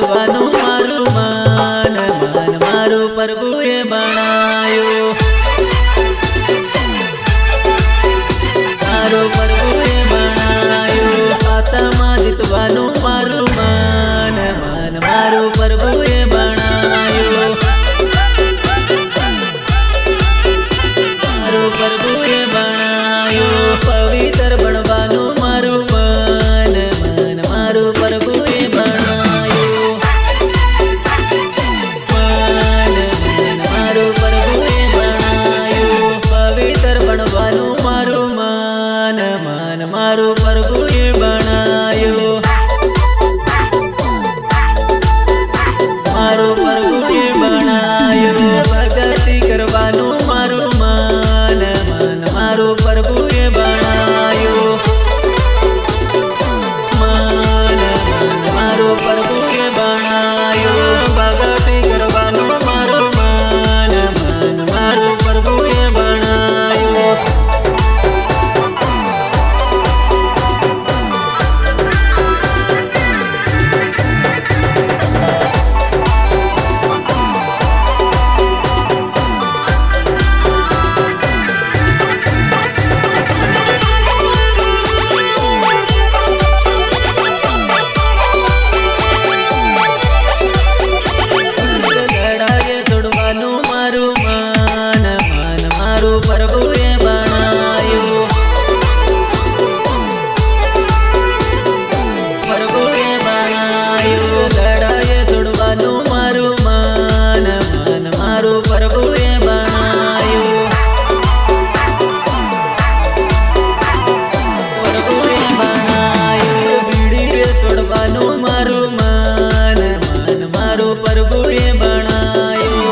તોડવાનું મારું મન મન મારું પ્રભુએ બનાયો મારું પ્રભુએ બનાયો આત્મા જીતવાનું મારું મન મન મારું પ્રભુએ બનાયો મારું પ્રભુએ બનાયો પવિત્ર બનવાનું મારું મન મન મારું પ્રભુએ બનાયો મન મન મારું પ્રભુએ બનાયો પવિત્ર બનવાનું મારું મન મન મારું પ્રભુએ બનાયો મારું પ્રભુએ બનાયો ભક્તિ કરવાનું મારું મન મન મારું પ્રભુએ બનાયો મન મન મારું પ્રભુએ બનાયો ભક્તિ કરવાનું મારું મન મન મારું પ્રભુએ બનાયો પ્રભુએ બનાયો પ્રભુએ બનાયો લડાયે છોડવાનું મારું મન મન મારું પ્રભુએ બનાયો પ્રભુએ બનાયો બીડી છોડવાનું મારું મન મન મારું પ્રભુએ બનાયો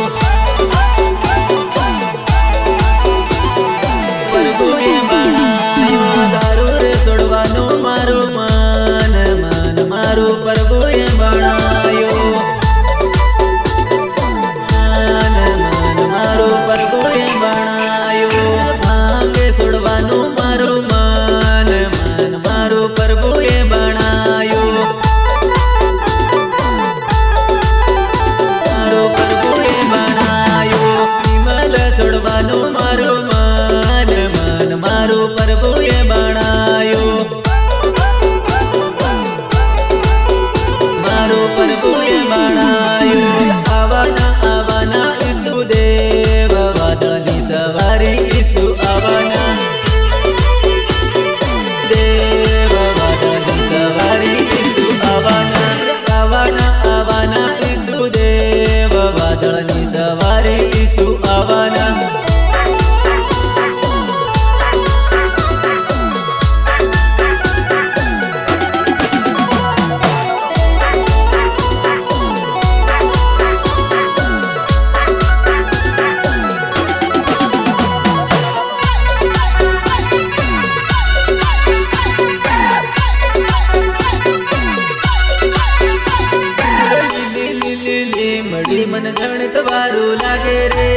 પ્રભુએ બનાયો દારૂ રે છોડવાનું મારું મન મન મારું પ્રભુએ બનાયો મન મન મારું પ્રભુએ બનાયો ભાંગ છોડવાનું મારું મન મન મારું પ્રભુએ બનાયો મારું પ્રભુએ બનાયો વિમલ છોડવાનું મારું મન મન મારું પ્રભુએ બનાયો મારું પ્રભુએ બનાયો આવના આવના ઈસુ દેવ વાદળની સવારી ઈસુ આવના દેવ વાદળની સવારી ઈસુ આવના આવના આવના ઈસુ દેવ વાદળની સવારી ઈસુ આવના મળી મન ગણિત વારું લાગે રે